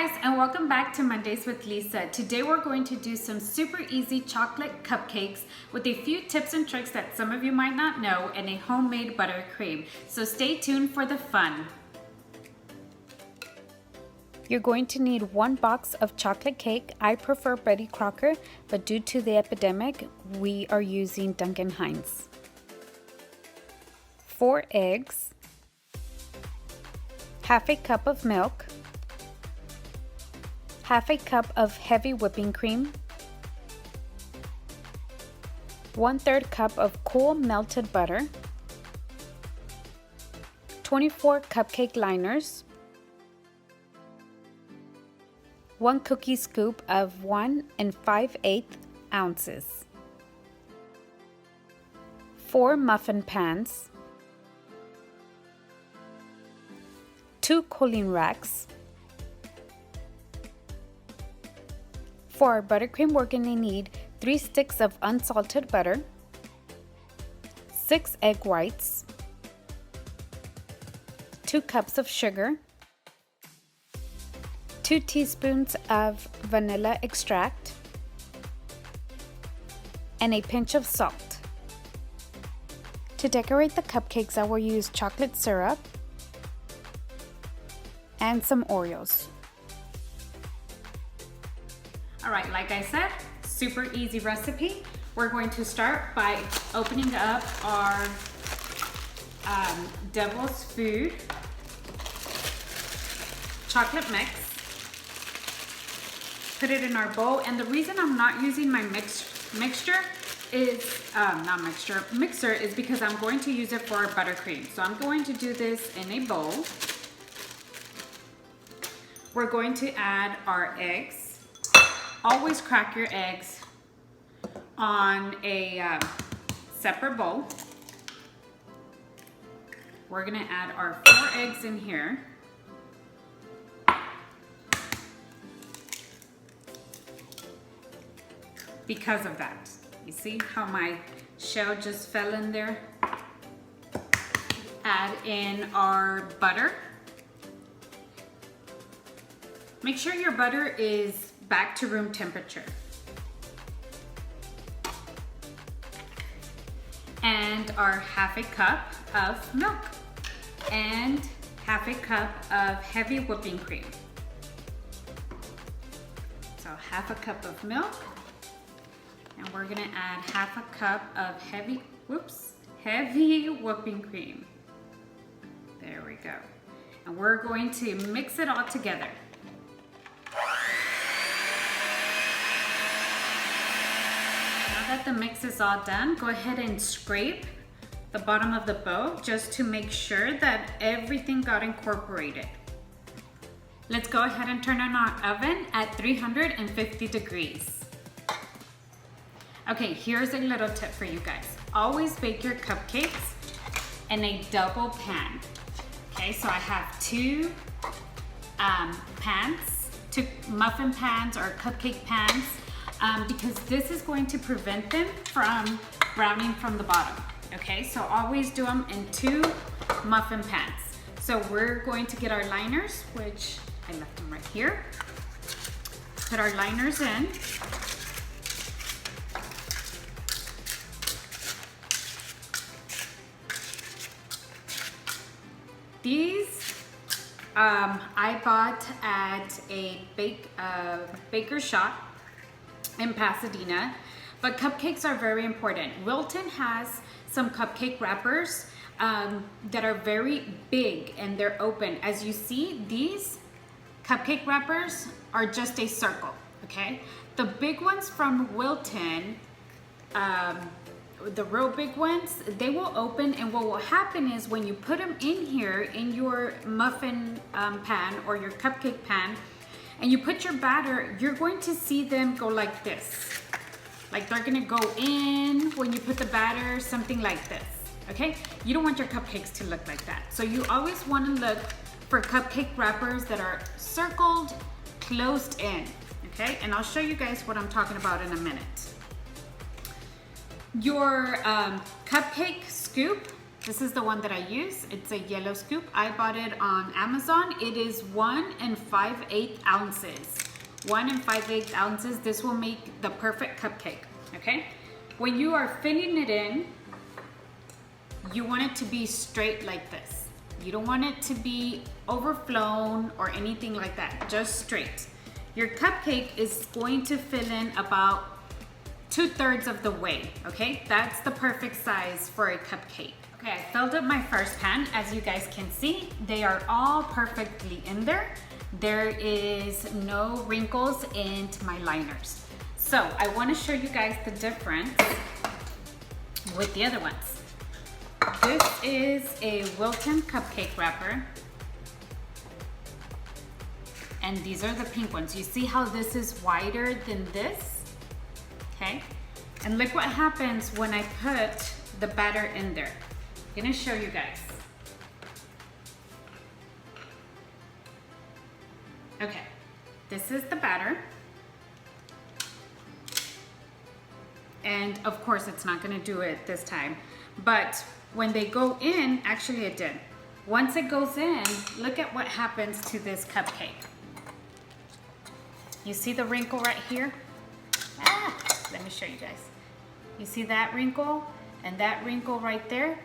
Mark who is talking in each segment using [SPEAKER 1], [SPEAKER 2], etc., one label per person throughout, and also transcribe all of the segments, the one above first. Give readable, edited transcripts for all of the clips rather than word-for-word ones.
[SPEAKER 1] guys, and welcome back to Mondays with Lisa. Today we're going to do some super easy chocolate cupcakes with a few tips and tricks that some of you might not know and a homemade buttercream. So stay tuned for the fun. You're going to need 1 box of chocolate cake. I prefer Betty Crocker, but due to the epidemic, we are using Duncan Hines. 4 eggs, half a cup of milk, half a cup of heavy whipping cream, 1/3 cup of cool melted butter, 24 cupcake liners, 1 cookie scoop of 1 5/8 ounces, 4 muffin pans, 2 cooling racks. For our buttercream, we're going to need 3 sticks of unsalted butter, 6 egg whites, 2 cups of sugar, 2 teaspoons of vanilla extract, and a pinch of salt. To decorate the cupcakes, I will use chocolate syrup and some Oreos. Alright, like I said, super easy recipe. We're going to start by opening up our Devil's Food chocolate mix. Put it in our bowl, and the reason I'm not using my mixer is because I'm going to use it for our buttercream. So I'm going to do this in a bowl. We're going to add our eggs. Always crack your eggs on a separate bowl. We're gonna add our 4 eggs in here. Because of that. You see how my shell just fell in there? Add in our butter. Make sure your butter is back to room temperature. And our half a cup of milk and half a cup of heavy whipping cream. So half a cup of milk, and we're gonna add half a cup of heavy whipping cream. There we go. And we're going to mix it all together. That the mix is all done, go ahead and scrape the bottom of the bowl just to make sure that everything got incorporated. Let's go ahead and turn on our oven at 350 degrees. Okay, here's a little tip for you guys. Always bake your cupcakes in a double pan. Okay, so I have 2 pans, 2 muffin pans or cupcake pans. Because this is going to prevent them from browning from the bottom. Okay, so always do them in 2 muffin pans. So we're going to get our liners, which I left them right here. Put our liners in. These I bought at a baker shop in Pasadena, but cupcakes are very important. Wilton has some cupcake wrappers that are very big and they're open. As you see, these cupcake wrappers are just a circle, okay? The big ones from Wilton, the real big ones, they will open, and what will happen is when you put them in here in your muffin pan or your cupcake pan, and you put your batter, you're going to see them go like this. Like they're gonna go in when you put the batter, something like this, okay? You don't want your cupcakes to look like that. So you always wanna look for cupcake wrappers that are circled, closed in, okay? And I'll show you guys what I'm talking about in a minute. Your cupcake scoop This is the one that I use. It's a yellow scoop. I bought it on Amazon. It is 1 5/8 ounces. 1 5/8 ounces. This will make the perfect cupcake, okay? When you are filling it in, you want it to be straight like this. You don't want it to be overflown or anything like that, just straight. Your cupcake is going to fill in about 2/3 of the way, okay? That's the perfect size for a cupcake. Okay, I filled up my first pan. As you guys can see, they are all perfectly in there. There is no wrinkles into my liners. So I want to show you guys the difference with the other ones. This is a Wilton cupcake wrapper. And these are the pink ones. You see how this is wider than this? Okay. And look what happens when I put the batter in there. I'm gonna show you guys. Okay, this is the batter. And of course it's not gonna do it this time. But when they go in, actually it did. Once it goes in, look at what happens to this cupcake. You see the wrinkle right here? Let me show you guys. You see that wrinkle and that wrinkle right there?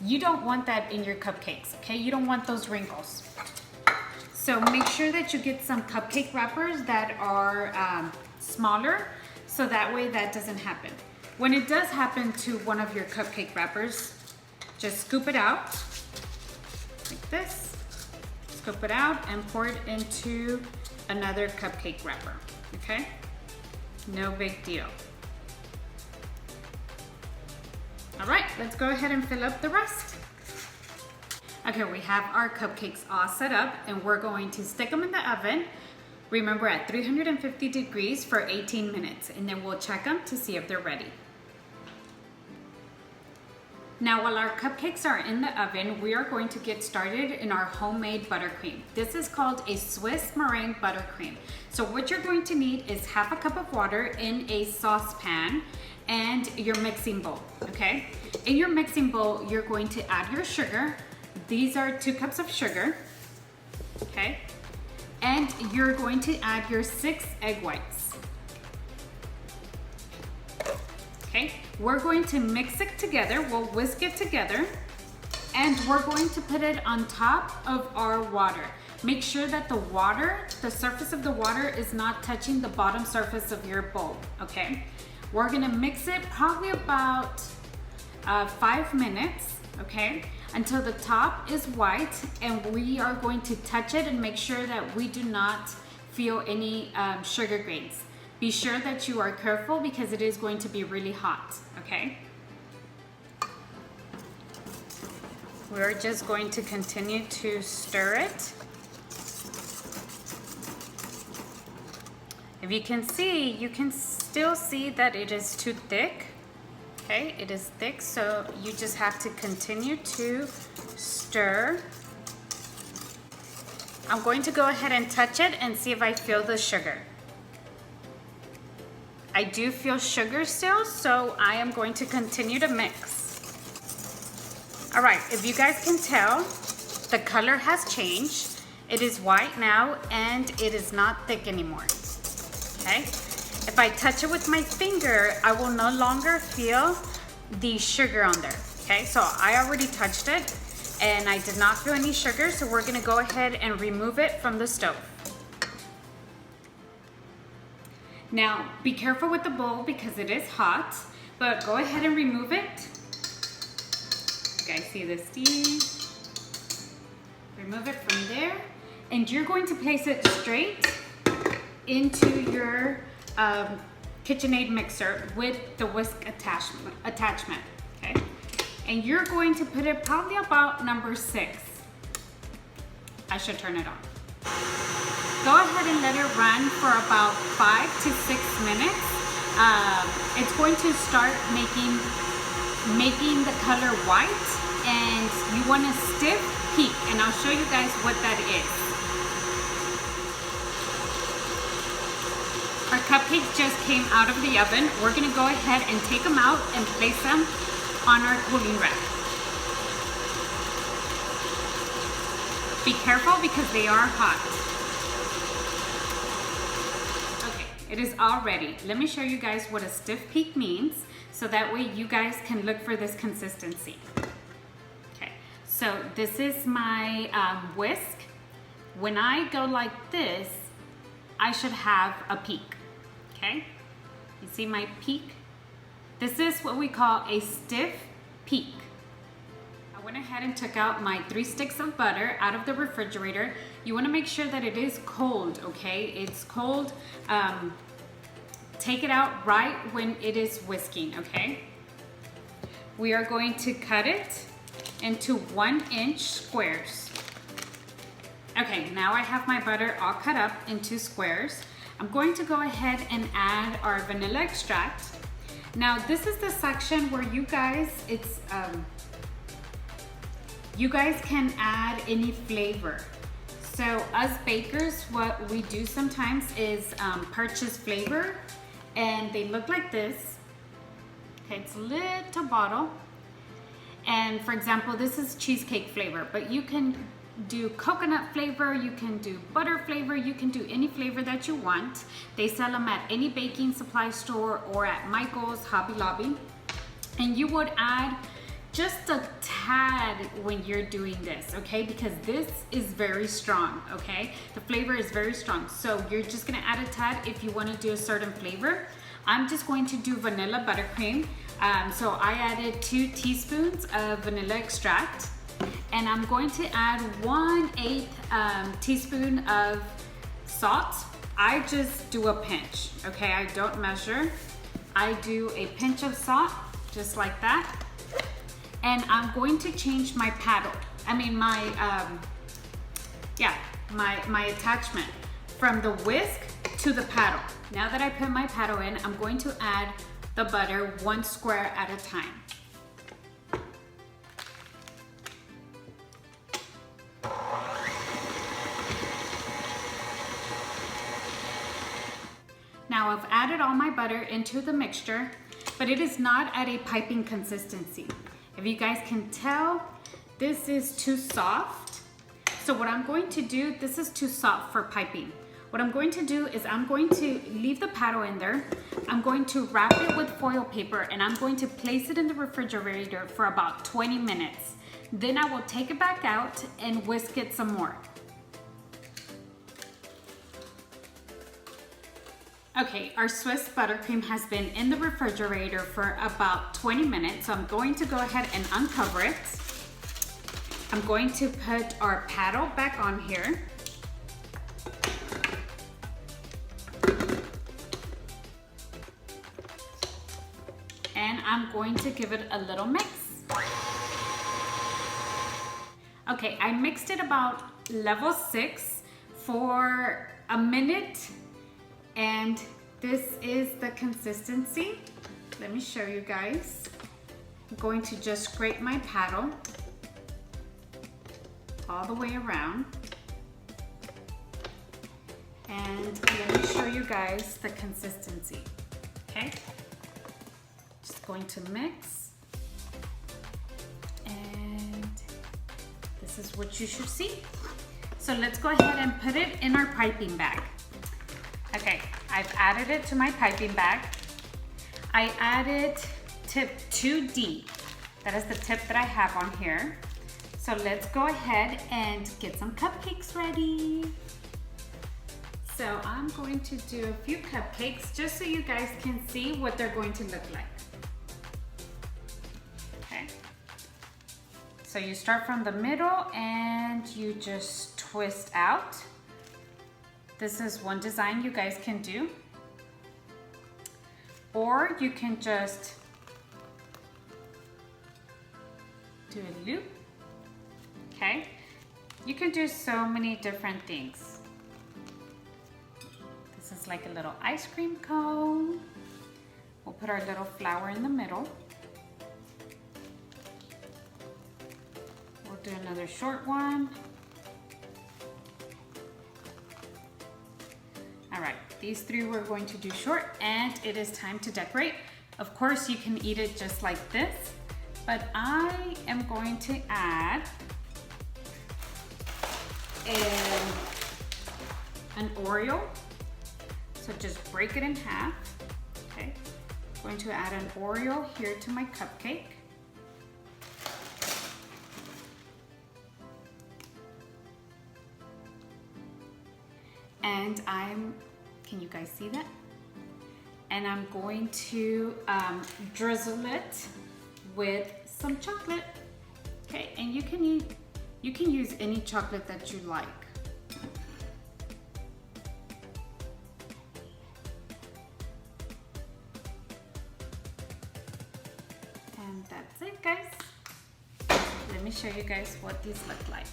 [SPEAKER 1] You don't want that in your cupcakes, okay? You don't want those wrinkles. So make sure that you get some cupcake wrappers that are smaller, so that way that doesn't happen. When it does happen to one of your cupcake wrappers, just scoop it out like this. Scoop it out and pour it into another cupcake wrapper, okay? No big deal. All right, let's go ahead and fill up the rest. Okay, we have our cupcakes all set up and we're going to stick them in the oven. Remember, at 350 degrees for 18 minutes, and then we'll check them to see if they're ready. Now, while our cupcakes are in the oven, we are going to get started in our homemade buttercream. This is called a Swiss meringue buttercream. So what you're going to need is half a cup of water in a saucepan and your mixing bowl, okay? In your mixing bowl, you're going to add your sugar. These are 2 cups of sugar, okay? And you're going to add your 6 egg whites. Okay, we're going to mix it together, we'll whisk it together, and we're going to put it on top of our water. Make sure that the water, the surface of the water is not touching the bottom surface of your bowl, okay? We're gonna mix it probably about 5 minutes, okay? Until the top is white, and we are going to touch it and make sure that we do not feel any sugar grains. Be sure that you are careful because it is going to be really hot, okay? We're just going to continue to stir it. If you can see, you can still see that it is too thick. Okay, it is thick, so you just have to continue to stir. I'm going to go ahead and touch it and see if I feel the sugar. I do feel sugar still, so I am going to continue to mix. All right, if you guys can tell, the color has changed. It is white now, and it is not thick anymore, okay? If I touch it with my finger, I will no longer feel the sugar on there, okay? So I already touched it, and I did not feel any sugar, so we're gonna go ahead and remove it from the stove. Now, be careful with the bowl because it is hot, but go ahead and remove it. You guys see the steam? Remove it from there, and you're going to place it straight into your KitchenAid mixer with the whisk attachment, okay? And you're going to put it probably about number 6. I should turn it on. Go ahead and let it run for about 5 to 6 minutes. It's going to start making the color white, and you want a stiff peak, and I'll show you guys what that is. Our cupcakes just came out of the oven. We're gonna go ahead and take them out and place them on our cooling rack. Be careful because they are hot. Okay, it is all ready. Let me show you guys what a stiff peak means so that way you guys can look for this consistency. Okay, so this is my whisk. When I go like this, I should have a peak, okay? You see my peak? This is what we call a stiff peak. I went ahead and took out my 3 sticks of butter out of the refrigerator. You wanna make sure that it is cold, okay? It's cold. Take it out right when it is whisking, okay? We are going to cut it into 1-inch squares. Okay, now I have my butter all cut up into squares. I'm going to go ahead and add our vanilla extract. Now this is the section where you guys, you guys can add any flavor. So us bakers, what we do sometimes is purchase flavor, and they look like this. Okay, it's a little bottle. And for example, this is cheesecake flavor, but you can do coconut flavor, you can do butter flavor, you can do any flavor that you want. They sell them at any baking supply store or at Michael's, Hobby Lobby. And you would add just a tad when you're doing this, okay? Because this is very strong, okay? The flavor is very strong. So you're just gonna add a tad if you wanna do a certain flavor. I'm just going to do vanilla buttercream. So I added 2 teaspoons of vanilla extract. And I'm going to add 1/8 teaspoon of salt. I just do a pinch, okay? I don't measure. I do a pinch of salt, just like that. And I'm going to change my paddle. I mean my attachment from the whisk to the paddle. Now that I put my paddle in, I'm going to add the butter 1 square at a time. Now I've added all my butter into the mixture, but it is not at a piping consistency. If you guys can tell, this is too soft. So what I'm going to do, this is too soft for piping. What I'm going to do is I'm going to leave the paddle in there. I'm going to wrap it with foil paper and I'm going to place it in the refrigerator for about 20 minutes. Then I will take it back out and whisk it some more. Okay, our Swiss buttercream has been in the refrigerator for about 20 minutes, so I'm going to go ahead and uncover it. I'm going to put our paddle back on here. And I'm going to give it a little mix. Okay, I mixed it about level 6 for a minute. And this is the consistency. Let me show you guys. I'm going to just scrape my paddle all the way around. And let me show you guys the consistency, okay? Just going to mix. And this is what you should see. So let's go ahead and put it in our piping bag. Okay, I've added it to my piping bag. I added tip 2D. That is the tip that I have on here. So let's go ahead and get some cupcakes ready. So I'm going to do a few cupcakes just so you guys can see what they're going to look like. Okay. So you start from the middle and you just twist out. This is one design you guys can do. Or you can just do a loop. Okay? You can do so many different things. This is like a little ice cream cone. We'll put our little flower in the middle. We'll do another short one. All right, these 3 we're going to do short, and it is time to decorate. Of course, you can eat it just like this, but I am going to add an Oreo. So just break it in half. Okay. I'm going to add an Oreo here to my cupcake. And can you guys see that? And I'm going to drizzle it with some chocolate. Okay, and you can use any chocolate that you like. And that's it, guys. Let me show you guys what these look like.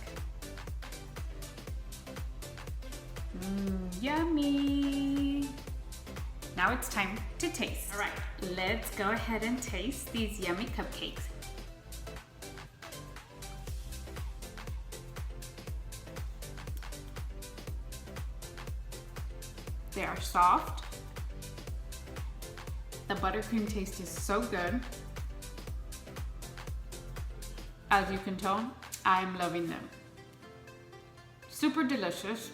[SPEAKER 1] Yummy! Now it's time to taste. All right, let's go ahead and taste these yummy cupcakes. They are soft. The buttercream taste is so good. As you can tell, I'm loving them. Super delicious.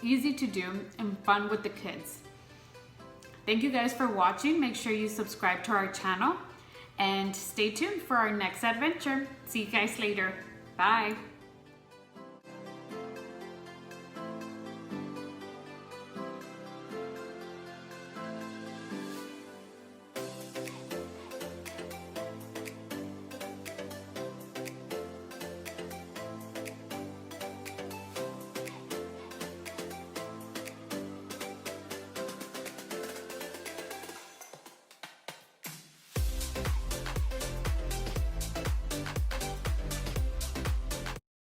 [SPEAKER 1] Easy to do and fun with the kids. Thank you guys for watching. Make sure you subscribe to our channel and stay tuned for our next adventure. See you guys later. Bye.